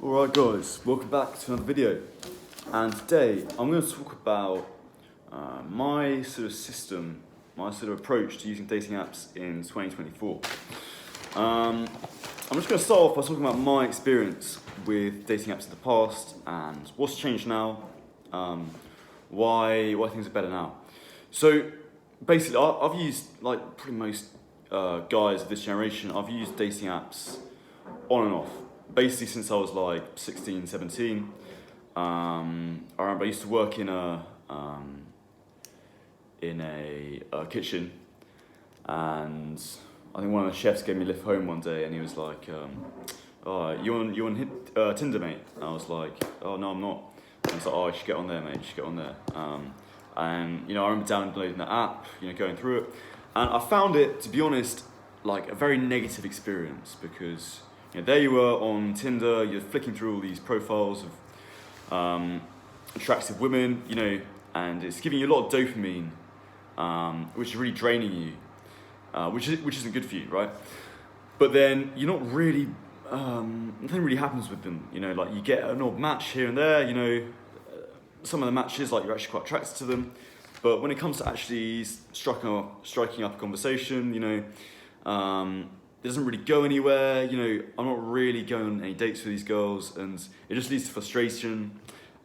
Alright guys, welcome back to another video, and today I'm going to talk about my sort of system, my sort of approach to using dating apps in 2024. I'm just going to start off by talking about my experience with dating apps in the past and what's changed now, why things are better now. So basically I've used, like pretty most guys of this generation, I've used dating apps on and off. Basically since I was like 16, 17. I remember I used to work in a kitchen, and I think one of the chefs gave me a lift home one day, and he was like, "Oh, you on Tinder, mate?" And I was like, "Oh no, I'm not." And he's like, "Oh, you should get on there, mate. You should get on there." And I remember downloading the app, going through it, and I found it, to be honest, like a very negative experience because. There you were on Tinder, you're flicking through all these profiles of attractive women, and it's giving you a lot of dopamine, which is really draining you, which isn't good for you, right? But then you're not really, nothing really happens with them, like you get an odd match here and there, some of the matches, like you're actually quite attracted to them, but when it comes to actually striking up a conversation, it doesn't really go anywhere, I'm not really going on any dates with these girls, and it just leads to frustration.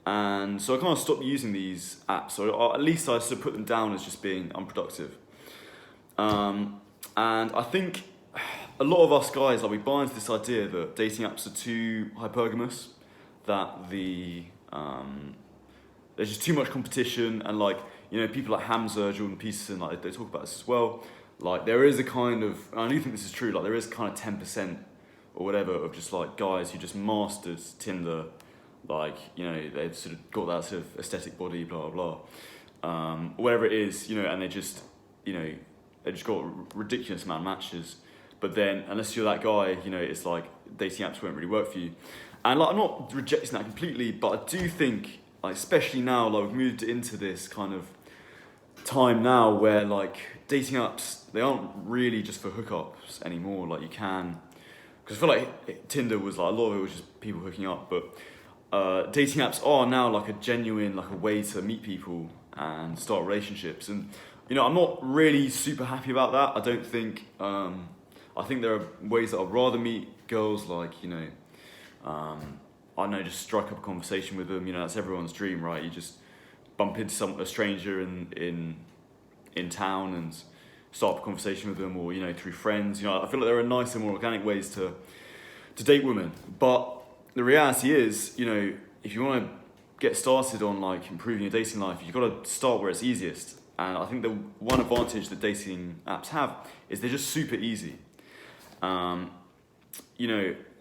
And so I kind of stopped using these apps, or at least I sort of put them down as just being unproductive. And I think a lot of us guys, we buy into this idea that dating apps are too hypergamous, that there's just too much competition, and people like Hamza, Jordan Peterson, they talk about this as well. There is a kind of, and I do think this is true, there is kind of 10% or whatever of just guys who just mastered Tinder, they've sort of got that sort of aesthetic body, blah, blah, blah. Whatever it is, and they just got a ridiculous amount of matches. But then, unless you're that guy, it's like dating apps won't really work for you. And I'm not rejecting that completely, but I do think, especially now, we've moved into this kind of time now where dating apps, they aren't really just for hookups anymore. You can, because I feel like Tinder was a lot of it was just people hooking up, but dating apps are now a genuine, a way to meet people and start relationships. And I'm not really super happy about that. I don't think, I think there are ways that I'd rather meet girls, I don't know, just strike up a conversation with them. That's everyone's dream, right? You just bump into a stranger in town and start up a conversation with them, or through friends. I feel like there are nicer, more organic ways to date women. But the reality is, if you want to get started on improving your dating life, you've got to start where it's easiest. And I think the one advantage that dating apps have is they're just super easy. And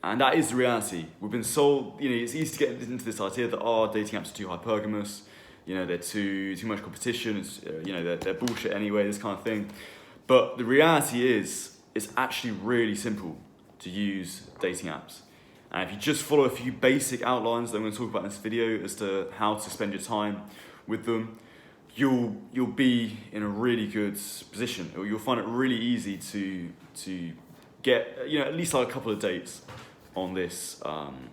that is the reality. We've been sold, it's easy to get into this idea that dating apps are too hypergamous. They're too much competition. It's, they're bullshit anyway. This kind of thing. But the reality is, it's actually really simple to use dating apps. And if you just follow a few basic outlines that I'm going to talk about in this video as to how to spend your time with them, you'll be in a really good position. You'll find it really easy to get at least a couple of dates on this on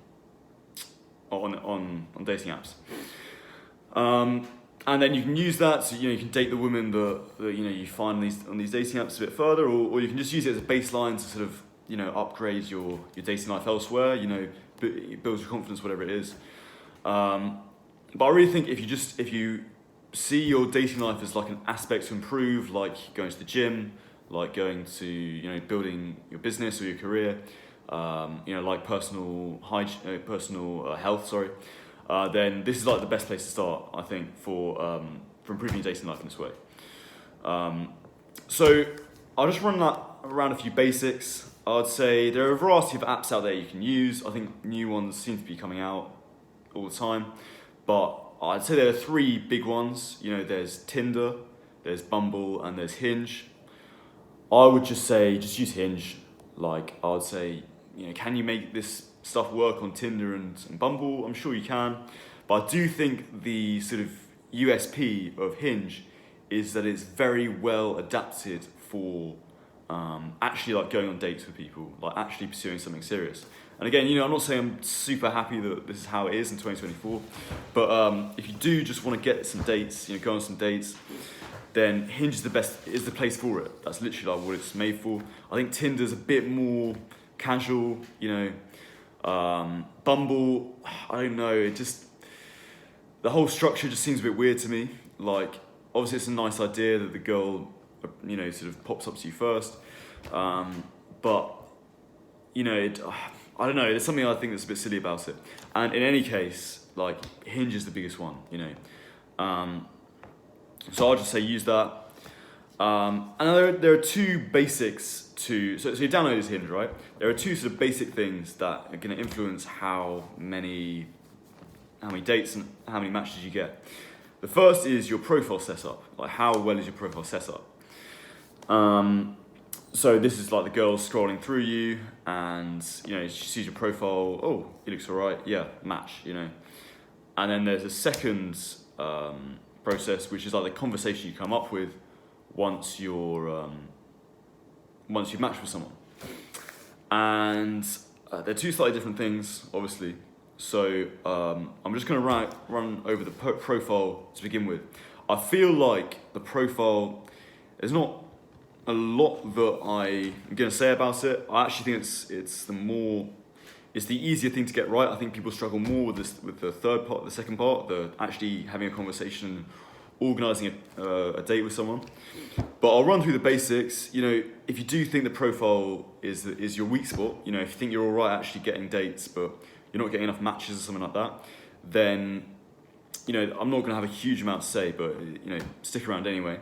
dating apps. And then you can use that, so you can date the women that you find on these dating apps a bit further, or you can just use it as a baseline to sort of upgrade your dating life elsewhere. It builds your confidence, whatever it is. But I really think if you see your dating life as an aspect to improve, like going to the gym, like going to building your business or your career, like personal health, then this is the best place to start, I think, for improving your dating life in this way. So I'll just run around a few basics. I'd say there are a variety of apps out there you can use. I think new ones seem to be coming out all the time, but I'd say there are three big ones. There's Tinder, there's Bumble, and there's Hinge. I would just say, just use Hinge. I would say, can you make this stuff work on Tinder and Bumble? I'm sure you can, but I do think the sort of USP of Hinge is that it's very well adapted for actually going on dates with people, actually pursuing something serious. And again, I'm not saying I'm super happy that this is how it is in 2024, but if you do just want to get some dates, go on some dates, then Hinge is the place for it. That's literally like what it's made for. I think Tinder's a bit more casual, Bumble, I don't know, the whole structure just seems a bit weird to me. Like, obviously it's a nice idea that the girl, sort of pops up to you first, but, I don't know, there's something I think that's a bit silly about it. And in any case, like, Hinge is the biggest one, So I'll just say use that. And there are two basics to... So you download this Hinge, right? There are two sort of basic things that are going to influence how many dates and how many matches you get. The first is your profile setup. Like, how well is your profile set up? So this is like the girl scrolling through you and, she sees your profile. Oh, it looks all right. Yeah, match, And then there's a second process, which is like the conversation you come up with once you've matched with someone. And they're two slightly different things, obviously. So I'm just going to run over the profile to begin with. I feel like the profile, there's not a lot that I'm going to say about it. I actually think it's the easier thing to get right. I think people struggle more with the second part, the actually having a conversation, organising a date with someone. But I'll run through the basics. If you do think the profile is your weak spot, if you think you're all right actually getting dates, but you're not getting enough matches or something like that, then, I'm not going to have a huge amount to say, but, stick around anyway.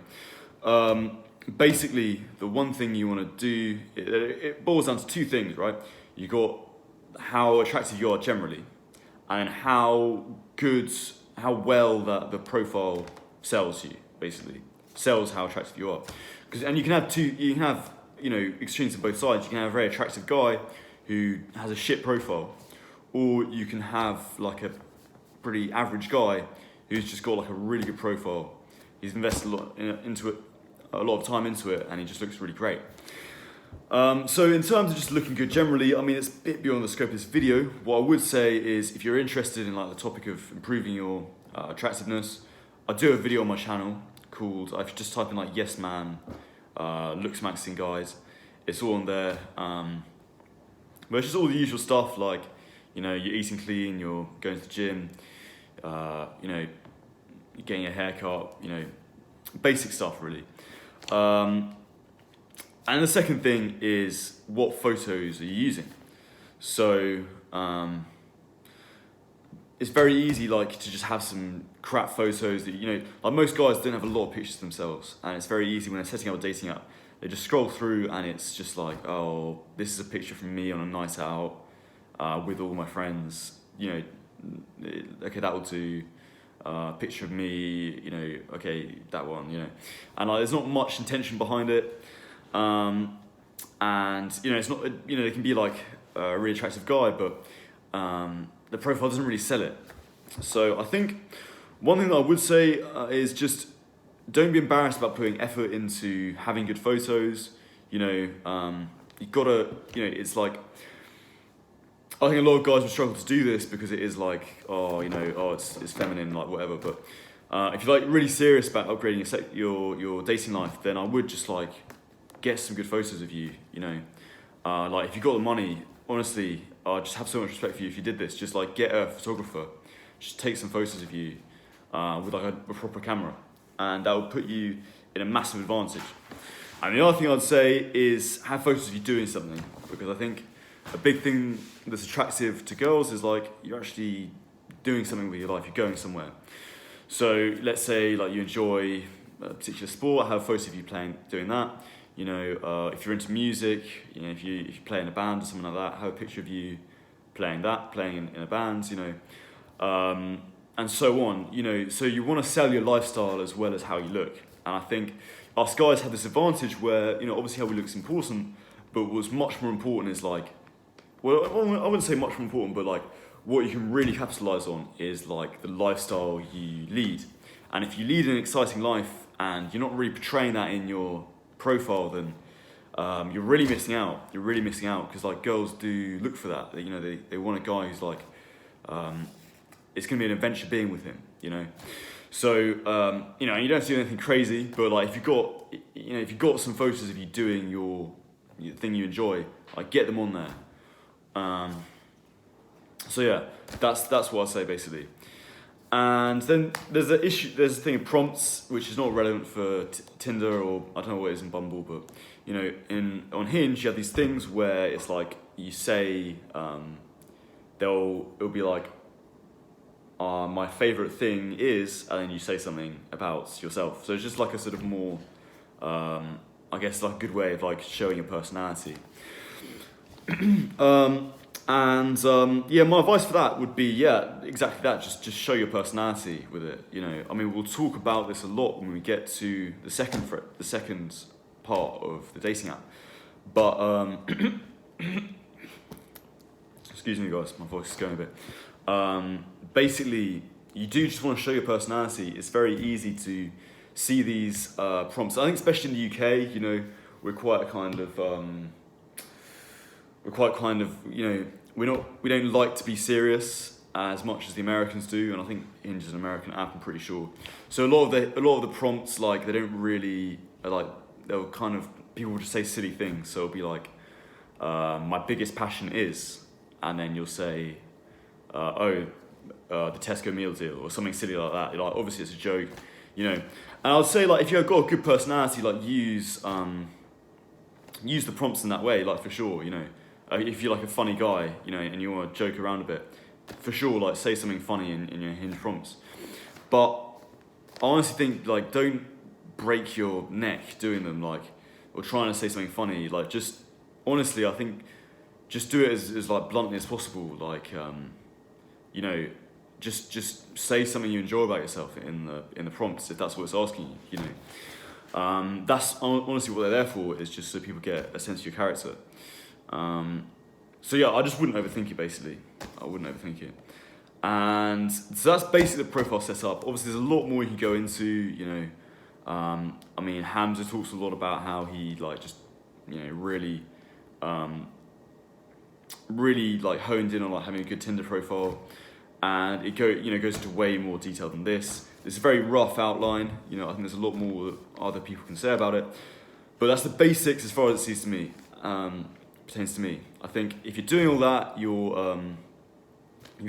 Basically, the one thing you want to do, it boils down to two things, right? You got how attractive you are generally, and how well that the profile sells you, basically. Sells how attractive you are. And you can have extremes on both sides. You can have a very attractive guy who has a shit profile, or you can have like a pretty average guy who's just got like a really good profile. He's invested a lot of time into it, and he just looks really great. So in terms of just looking good generally, it's a bit beyond the scope of this video. What I would say is, if you're interested in like the topic of improving your attractiveness, I do a video on my channel called, I've just typed in like yes man, looks maxing guys. It's all on there. But it's just all the usual stuff, like, you're eating clean, you're going to the gym, you're getting a haircut, basic stuff really. And the second thing is, what photos are you using? So it's very easy to just have some crap photos that, like most guys don't have a lot of pictures of themselves, and it's very easy when they're setting up a dating app. They just scroll through and it's just like, oh, this is a picture from me on a night out with all my friends. Okay, that will do. Picture of me, okay, that one, and there's not much intention behind it, and it's not, they can be like a really attractive guy, but the profile doesn't really sell it. So I think one thing that I would say is just don't be embarrassed about putting effort into having good photos. You gotta, it's like, I think a lot of guys will struggle to do this because it is like, it's feminine, like whatever. But if you're like really serious about upgrading your dating life, then I would just like get some good photos of you. Like if you got the money, honestly, I just have so much respect for you if you did this. Just like get a photographer, just take some photos of you with like a proper camera, and that will put you in a massive advantage. And the other thing I'd say is have photos of you doing something, because I think a big thing that's attractive to girls is like you're actually doing something with your life, you're going somewhere. So let's say like you enjoy a particular sport, have photos of you doing that. If you're into music, if you play in a band or something like that, have a picture of you playing in a band, and so on. So you want to sell your lifestyle as well as how you look. And I think us guys have this advantage where, obviously how we look is important, but what's much more important is like, well, I wouldn't say much more important, but like what you can really capitalize on is like the lifestyle you lead. And if you lead an exciting life and you're not really portraying that in your profile, then you're really missing out. You're really missing out because like girls do look for that. You know, they want a guy who's like, it's gonna be an adventure being with him. You know, so you know, you don't have to do anything crazy, but like if you've got some photos of you doing your thing you enjoy, like get them on there. So yeah, that's what I'd say basically. And then there's a thing of prompts, which is not relevant for Tinder, or I don't know what it is in Bumble, but you know, on Hinge you have these things where it's like you say, it'll be like, my favourite thing is, and then you say something about yourself. So it's just like a sort of more, I guess like a good way of like showing your personality. Yeah, my advice for that would be, exactly that. Just show your personality with it. You know, I mean, we'll talk about this a lot when we get to the second part of the dating app. But excuse me, guys, my voice is going a bit. Basically, you do just want to show your personality. It's very easy to see these prompts. I think, especially in the UK, you know, we're quite kind of, you know, we don't like to be serious as much as the Americans do, and I think Hinge is an American app, I'm pretty sure. So a lot of the prompts, like, they don't really like, they'll kind of, people will just say silly things. So it'll be like, my biggest passion is, and then you'll say, the Tesco meal deal, or something silly like that. You're like, obviously it's a joke, you know. And I would say, like, if you've got a good personality, like, use the prompts in that way, like, for sure, you know. If you're like a funny guy, you know, and you want to joke around a bit, for sure, like, say something funny in your Hinge prompts. But I honestly think, like, don't break your neck doing them, like, or trying to say something funny. Like, just, honestly, I think, just do it as like, bluntly as possible. Like, you know, just say something you enjoy about yourself in the prompts, if that's what it's asking you, you know. That's honestly what they're there for, is just so people get a sense of your character. So yeah, I just wouldn't overthink it, basically. I wouldn't overthink it. And so that's basically the profile setup. Obviously, there's a lot more you can go into, you know. I mean, Hamza talks a lot about how he, like, just, you know, really like honed in on like having a good Tinder profile. And it goes into way more detail than this. It's a very rough outline. You know, I think there's a lot more that other people can say about it. But that's the basics as far as it seems to me. Pertains to me. I think if you're doing all that, you've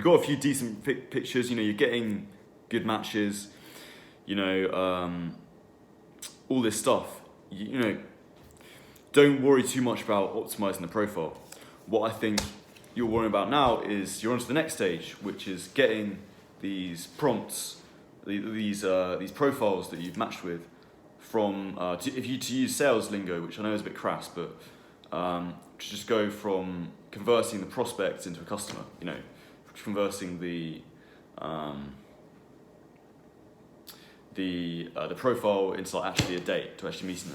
got a few decent pictures. You know, you're getting good matches. You know, all this stuff. You know, don't worry too much about optimizing the profile. What I think you're worrying about now is you're on to the next stage, which is getting these prompts, these profiles that you've matched with, from to use sales lingo, which I know is a bit crass, but to just go from converting the prospect into a customer. You know, converting the profile into like actually a date, to actually meeting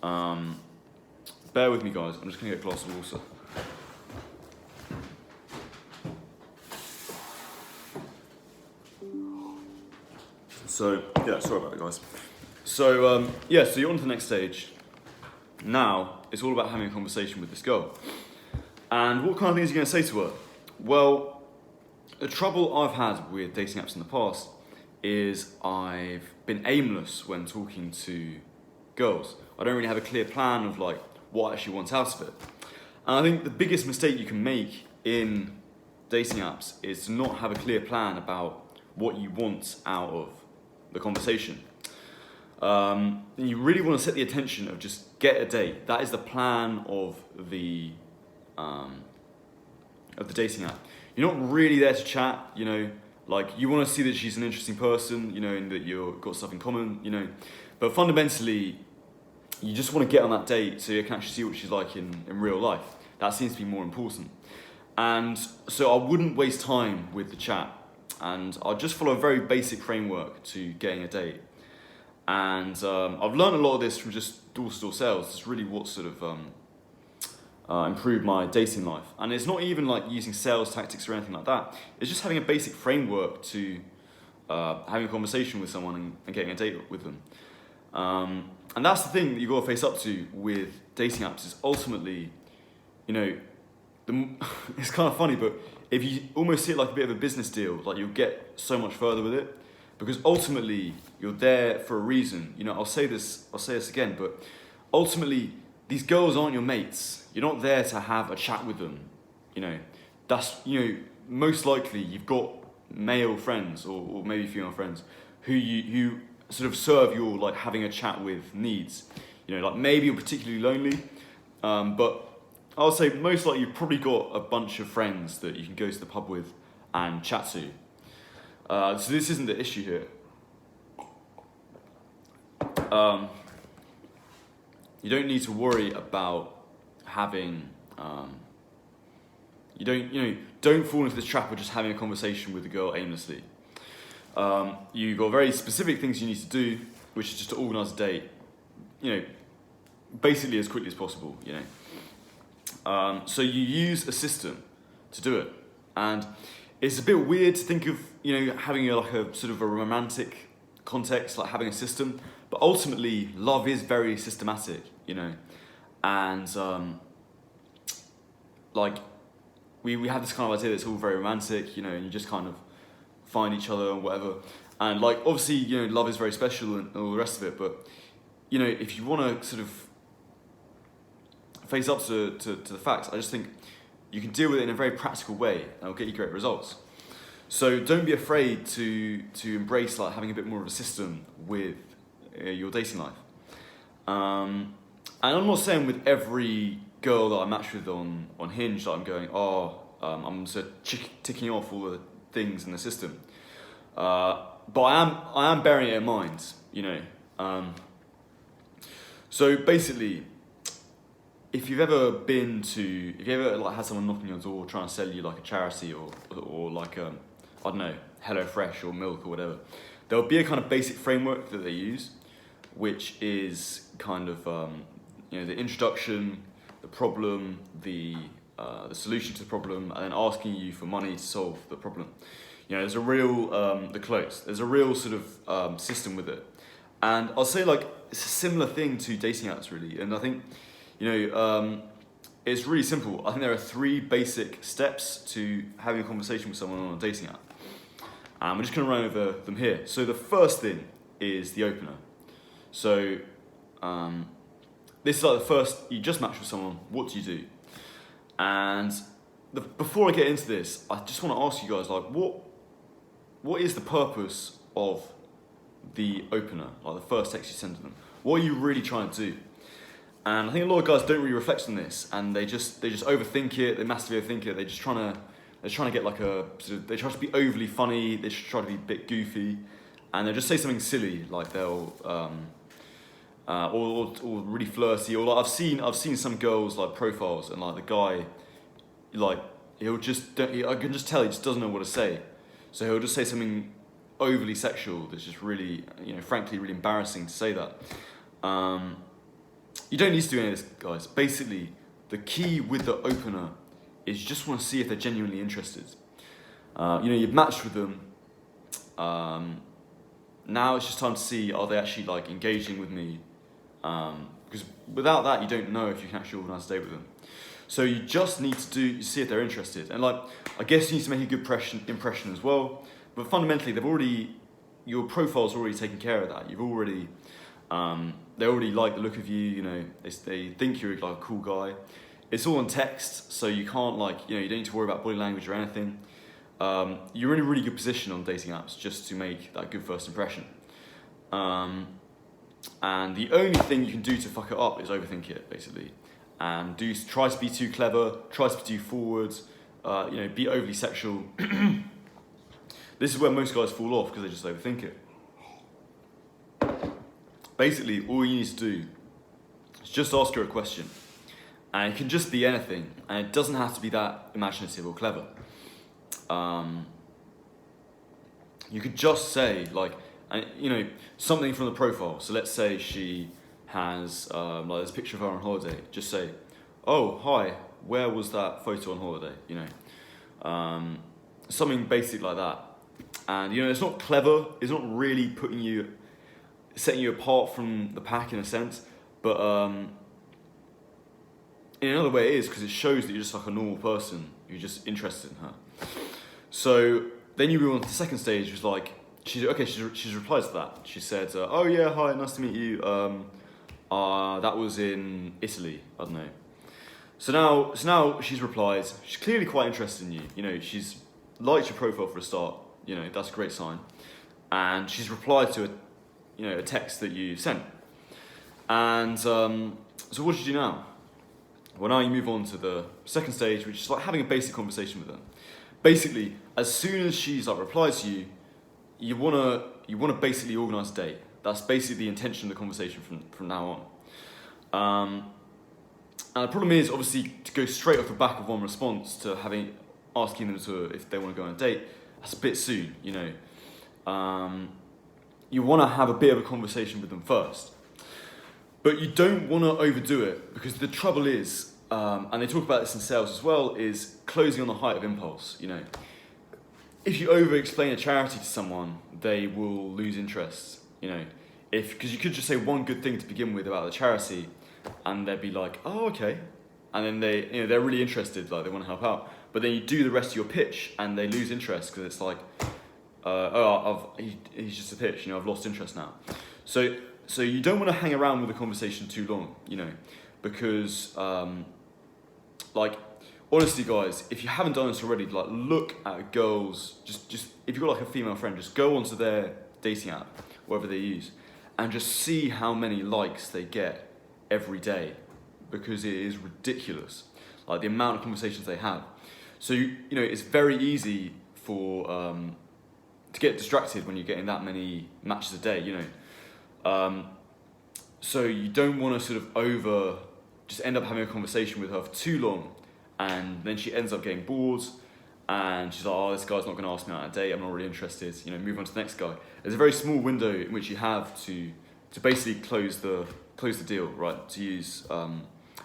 them. Bear with me, guys. I'm just gonna get a glass of water. So, yeah, sorry about that, guys. So, so you're on to the next stage. Now, it's all about having a conversation with this girl. And what kind of things are you going to say to her? Well, the trouble I've had with dating apps in the past is I've been aimless when talking to girls. I don't really have a clear plan of, like, what I actually want out of it. And I think the biggest mistake you can make in dating apps is to not have a clear plan about what you want out of the conversation. You really want to set the attention of just get a date. That is the plan of the dating app. You're not really there to chat, you know, like you want to see that she's an interesting person, you know, and that you've got stuff in common, you know, but fundamentally you just want to get on that date so you can actually see what she's like in real life. That seems to be more important. And so I wouldn't waste time with the chat, and I'll just follow a very basic framework to getting a date. And I've learned a lot of this from just door-to-door sales. It's really what sort of improved my dating life. And it's not even like using sales tactics or anything like that. It's just having a basic framework to having a conversation with someone and getting a date with them. And that's the thing that you've got to face up to with dating apps is ultimately, you know, it's kind of funny, but if you almost see it like a bit of a business deal, like you'll get so much further with it, because ultimately you're there for a reason. You know, I'll say this again, but ultimately these girls aren't your mates. You're not there to have a chat with them. You know, most likely you've got male friends or maybe female friends who sort of serve your like having a chat with needs. You know, like maybe you're particularly lonely, but I'll say most likely you've probably got a bunch of friends that you can go to the pub with and chat to. So this isn't the issue here. You don't need to worry about having. Don't fall into this trap of just having a conversation with a girl aimlessly. You've got very specific things you need to do, which is just to organise a date. You know, basically as quickly as possible. You know. So you use a system to do it, and it's a bit weird to think of having a sort of a romantic context, like having a system. But ultimately, love is very systematic, you know, and we have this kind of idea that it's all very romantic, you know, and you just kind of find each other and whatever. And like obviously, love is very special and all the rest of it. But you know, if you want to sort of face up to the facts, I just think you can deal with it in a very practical way, and it'll get you great results. So don't be afraid to embrace like having a bit more of a system with your dating life. And I'm not saying with every girl that I match with on Hinge that I'm going, I'm sort of ticking off all the things in the system. But I am bearing it in mind, you know. So basically, if you've ever like had someone knocking on your door trying to sell you like a charity or like I don't know, HelloFresh or milk or whatever, there'll be a kind of basic framework that they use, which is kind of the introduction, the problem, the solution to the problem, and then asking you for money to solve the problem. You know, there's a real there's a real sort of system with it, and I'll say like it's a similar thing to dating apps really, and I think it's really simple. I think there are 3 basic steps to having a conversation with someone on a dating app. And we're just going to run over them here. So the first thing is the opener. So this is like the first, you just match with someone, what do you do? And before I get into this, I just want to ask you guys, like, what is the purpose of the opener, like the first text you send to them? What are you really trying to do? And I think a lot of guys don't really reflect on this, and they just overthink it. They massively overthink it. They're trying to get like they try to be overly funny. They try to be a bit goofy, and they'll just say something silly, like they'll or really flirty. Or like I've seen some girls like profiles, and like the guy, like I can just tell he just doesn't know what to say, so he'll just say something overly sexual that's just really, frankly, really embarrassing to say that. You don't need to do any of this, guys. Basically, the key with the opener is you just want to see if they're genuinely interested. You've matched with them. Now it's just time to see, are they actually like engaging with me? Because without that, you don't know if you can actually organise a date with them. So you just need to see if they're interested. And like, I guess you need to make a good impression as well. But fundamentally, your profile's already taken care of that. You've already, they already like the look of you. They think you're like a cool guy. It's all on text, so you can't you don't need to worry about body language or anything. You're in a really good position on dating apps just to make that good first impression. And the only thing you can do to fuck it up is overthink it, basically. And try to be too clever, try to be too forward, be overly sexual. This is where most guys fall off because they just overthink it. Basically, all you need to do is just ask her a question. And it can just be anything, and it doesn't have to be that imaginative or clever. You could just say, something from the profile. So let's say she has, there's a picture of her on holiday. Just say, oh, hi, where was that photo on holiday? Something basic like that. And, it's not clever, it's not really putting you... setting you apart from the pack in a sense, but in another way it is, because it shows that you're just like a normal person, you're just interested in her. So then you move on to the second stage, which is like, she's replied to that. She said, oh yeah, hi, nice to meet you. That was in Italy, I don't know. So now she's replied, she's clearly quite interested in you. You know, she's liked your profile for a start, you know, that's a great sign. And she's replied to a text that you sent. And so what do you do now? Well, now you move on to the second stage, which is like having a basic conversation with her. Basically, as soon as she's like replied to you, you wanna basically organise a date. That's basically the intention of the conversation from now on. And the problem is, obviously, to go straight off the back of one response to asking them if they want to go on a date, that's a bit soon, you know. You want to have a bit of a conversation with them first. But you don't want to overdo it, because the trouble is, and they talk about this in sales as well, is closing on the height of impulse, you know. If you over-explain a charity to someone, they will lose interest, you know. Because you could just say one good thing to begin with about the charity, and they'd be like, oh, okay. And then they're really interested, like they want to help out. But then you do the rest of your pitch, and they lose interest, because it's like, he's just a pitch, you know, I've lost interest now. So you don't want to hang around with the conversation too long, you know, because, honestly, guys, if you haven't done this already, like, look at girls, just if you've got like a female friend, just go onto their dating app, whatever they use, and just see how many likes they get every day, because it is ridiculous, like the amount of conversations they have. So you know, it's very easy to get distracted when you're getting that many matches a day, you know. So you don't want to sort of just end up having a conversation with her for too long, and then she ends up getting bored, and she's like, oh, this guy's not going to ask me out on a date, I'm not really interested, you know, move on to the next guy. There's a very small window in which you have to basically close the deal, right, to use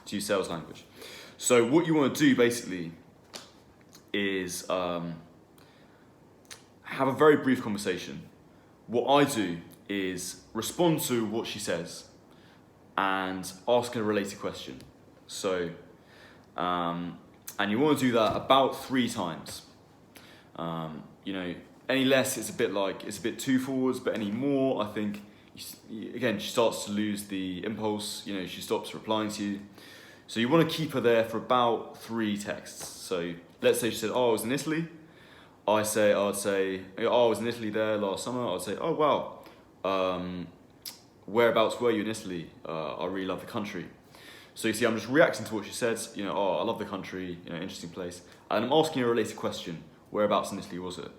sales language. So what you want to do basically is have a very brief conversation. What I do is respond to what she says and ask her a related question. So, and you want to do that about 3 times. You know, any less, it's a bit too forwards, but any more, I think, again, she starts to lose the impulse, you know, she stops replying to you. So you want to keep her there for about 3 texts. So let's say she said, oh, I was in Italy. I'd say, oh, I was in Italy there last summer. I'd say, oh, wow. Whereabouts were you in Italy? I really love the country. So you see, I'm just reacting to what she says, you know, oh, I love the country, you know, interesting place. And I'm asking a related question, whereabouts in Italy was it?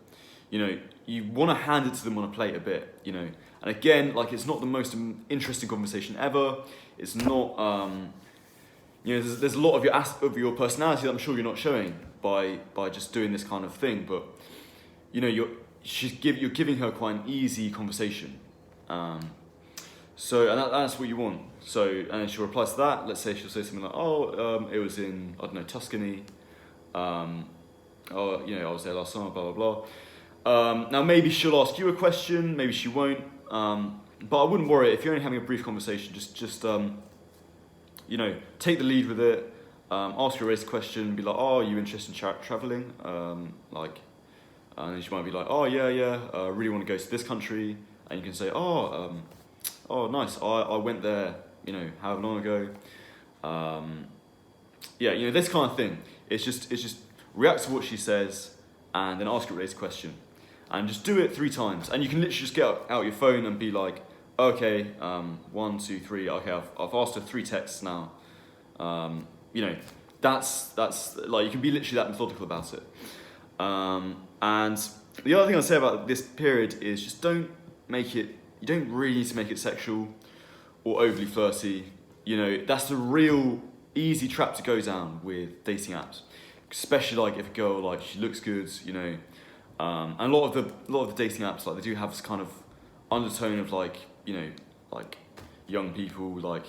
You know, you want to hand it to them on a plate a bit, you know. And again, like, it's not the most interesting conversation ever. It's not, you know, there's a lot of your personality that I'm sure you're not showing by just doing this kind of thing. But, you know, you're giving her quite an easy conversation. So, and that's what you want. So, and she'll reply to that. Let's say she'll say something like, oh, it was in, I don't know, Tuscany. Oh, you know, I was there last summer, blah, blah, blah. Now, maybe she'll ask you a question, maybe she won't. But I wouldn't worry if you're only having a brief conversation. Just you know, take the lead with it. Ask her a race question. Be like, oh, are you interested in traveling? And then she might be like, oh yeah, I really want to go to this country. And you can say, oh, nice. I went there, you know, however long ago. Yeah, you know, this kind of thing. It's just react to what she says, and then ask her a race question. And just do it 3 times. And you can literally just get out your phone and be like, okay, 1, 2, 3. Okay, I've asked her 3 texts now. You know, that's like, you can be literally that methodical about it. And the other thing I'd say about this period is just you don't really need to make it sexual or overly flirty. You know, that's the real easy trap to go down with dating apps. Especially like if a girl, like, she looks good, you know. And a lot of the dating apps, like, they do have this kind of undertone of, like, you know, like young people like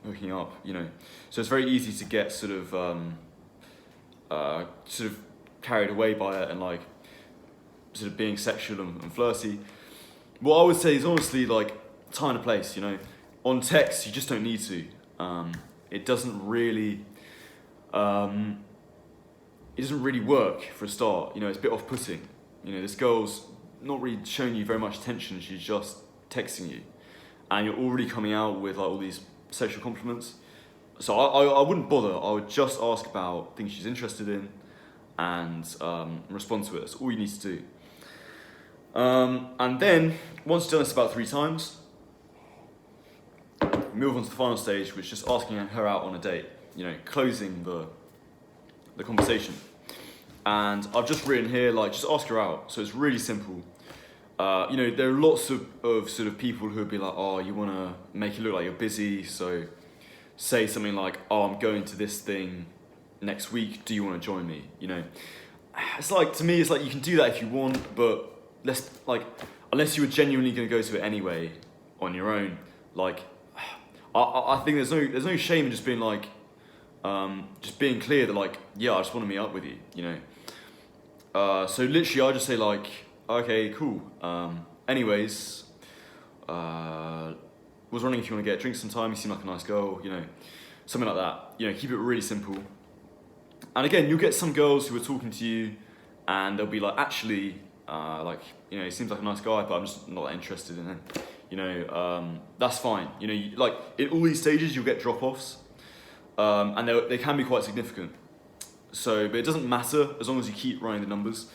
hooking up, you know. So it's very easy to get sort of carried away by it and, like, sort of being sexual and flirty. What I would say is, honestly, like, time and a place. You know, on text you just don't need to. It doesn't really. It doesn't really work for a start. You know, it's a bit off-putting. You know, this girl's not really showing you very much attention. She's just texting you, and you're already coming out with like all these sexual compliments. So I wouldn't bother. I would just ask about things she's interested in, and respond to it. That's all you need to do. And then once you've done this about 3 times, move on to the final stage, which is just asking her out on a date. You know, closing the conversation. And I've just written here, like, just ask her out. So it's really simple. You know, there are lots of sort of people who would be like, oh, you want to make it look like you're busy, so say something like, oh, I'm going to this thing next week, do you want to join me? You know, it's like, to me, it's like you can do that if you want, but unless you were genuinely going to go to it anyway on your own, like, I think there's no shame in just being like, just being clear that like, yeah, I just want to meet up with you, you know. So literally I just say like, okay, cool. Anyways, was wondering if you want to get a drink sometime, you seem like a nice girl, you know, something like that. You know, keep it really simple. And again, you'll get some girls who are talking to you and they'll be like, actually, like, you know, he seems like a nice guy, but I'm just not that interested in him. You know, that's fine. You know, like in all these stages, you'll get drop-offs, and they can be quite significant. So, but it doesn't matter as long as you keep running the numbers.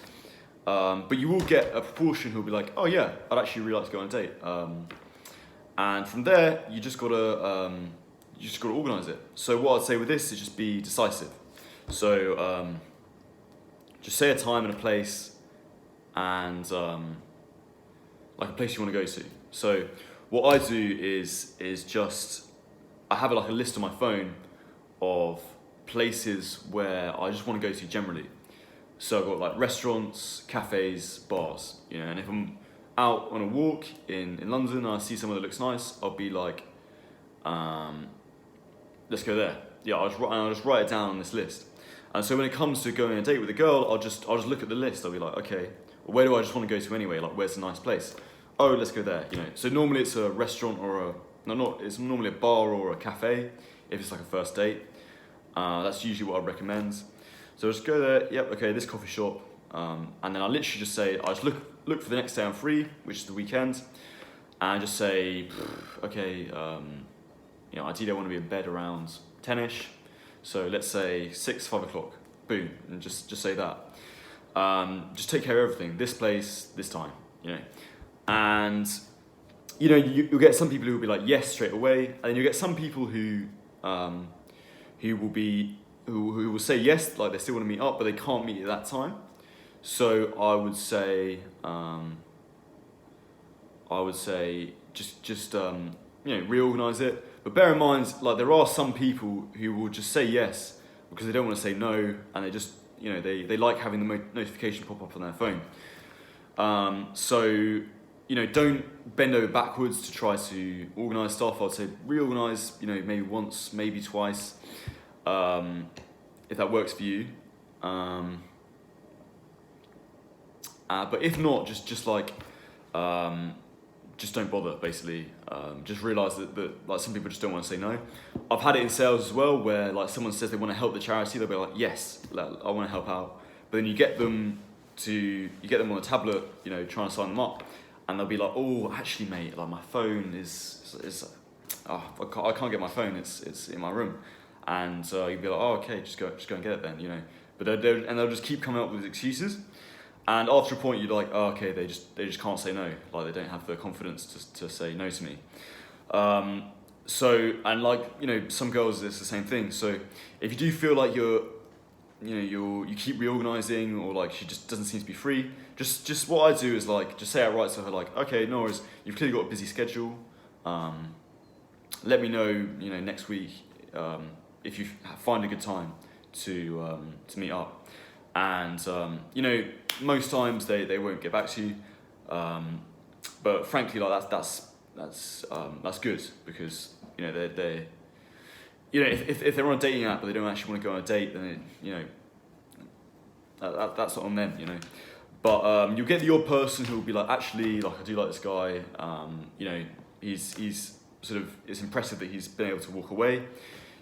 But you will get a proportion who'll be like, oh yeah, I'd actually really like to go on a date. And from there, you just gotta organise it. So what I'd say with this is just be decisive. So just say a time and a place, and like a place you want to go to. So what I do is just I have like a list on my phone of places where I just want to go to generally. So I've got like restaurants, cafes, bars, you know, and if I'm out on a walk in London and I see somewhere that looks nice, I'll be like, let's go there. Yeah, I'll just write it down on this list. And so when it comes to going on a date with a girl, I'll just look at the list. I'll be like, okay, well, where do I just want to go to anyway? Like, where's a nice place? Oh, let's go there. You know, so normally it's a restaurant or it's normally a bar or a cafe if it's like a first date. That's usually what I recommend. So just go there. Yep, okay, this coffee shop, and then I literally just say I just look for the next day I'm free, which is the weekend, and just say, okay, you know, ideally I want to be in bed around 10ish. So let's say 5 o'clock, boom, and just say that. Just take care of everything. This place, this time, you know. And, you know, you'll get some people who will be like, yes, straight away. And then you'll get some people who will say yes, like they still want to meet up, but they can't meet at that time. So I would say just you know, reorganize it. But bear in mind, like there are some people who will just say yes because they don't want to say no, and they just, you know, they like having the notification pop up on their phone. So, you know, don't bend over backwards to try to organise stuff. I'd say reorganise, you know, maybe once, maybe twice, if that works for you. But if not, just like, just don't bother, basically. Just realise that like some people just don't want to say no. I've had it in sales as well, where like someone says they want to help the charity, they'll be like, yes, I want to help out. But then you get them on a tablet, you know, trying to sign them up, and they'll be like, oh, actually, mate, like my phone I can't get my phone. It's in my room, and you'd be like, oh, okay, just go and get it then, you know. But they'll just keep coming up with excuses. And after a point, you're like, oh, okay, they just can't say no. Like, they don't have the confidence to say no to me. So, and like, you know, some girls, it's the same thing. So if you do feel like you keep reorganizing, or like she just doesn't seem to be free, just what I do is like, just say outright to her, like, okay, no worries, you've clearly got a busy schedule. Let me know, you know, next week, if you find a good time to meet up. And, you know, most times they won't get back to you, but frankly, like that's good, because, you know, they're you know, if they're on a dating app but they don't actually want to go on a date, then you know, that's not on them, you know. But you'll get the odd person who will be like, actually, like, I do like this guy, you know, he's sort of, it's impressive that he's been able to walk away.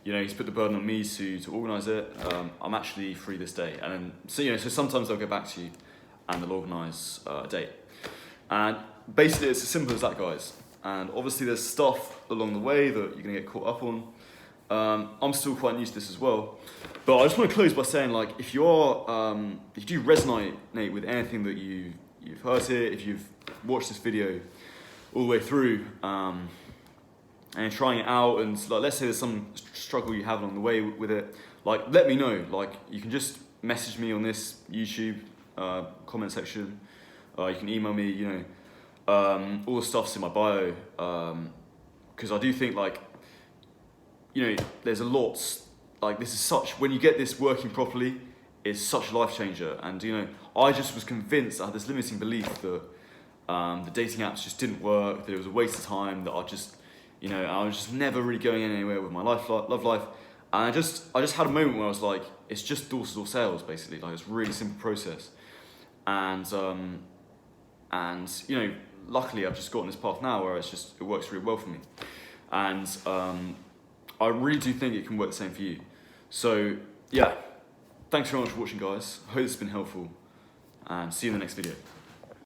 You know, he's put the burden on me to organise it. I'm actually free this day, and then, so sometimes I'll get back to you, and they'll organise a date. And basically, it's as simple as that, guys. And obviously, there's stuff along the way that you're gonna get caught up on. I'm still quite new to this as well, but I just want to close by saying, like, if you do resonate with anything that you've heard here, if you've watched this video all the way through, and you're trying it out, and like, let's say there's some struggle you have along the way with it, like, let me know. Like, you can just message me on this YouTube comment section. You can email me. You know, all the stuff's in my bio, because I do think, like, you know, there's a lot. Like, this is such, when you get this working properly, it's such a life changer. And you know, I just was convinced, I had this limiting belief that the dating apps just didn't work, that it was a waste of time, that I was just never really going anywhere with my love life. And I just had a moment where I was like, it's just door-to-door sales, basically. Like, it's a really simple process. And you know, luckily I've just gotten this path now where it works really well for me. And I really do think it can work the same for you. So yeah, thanks very much for watching, guys. I hope it's been helpful, and see you in the next video.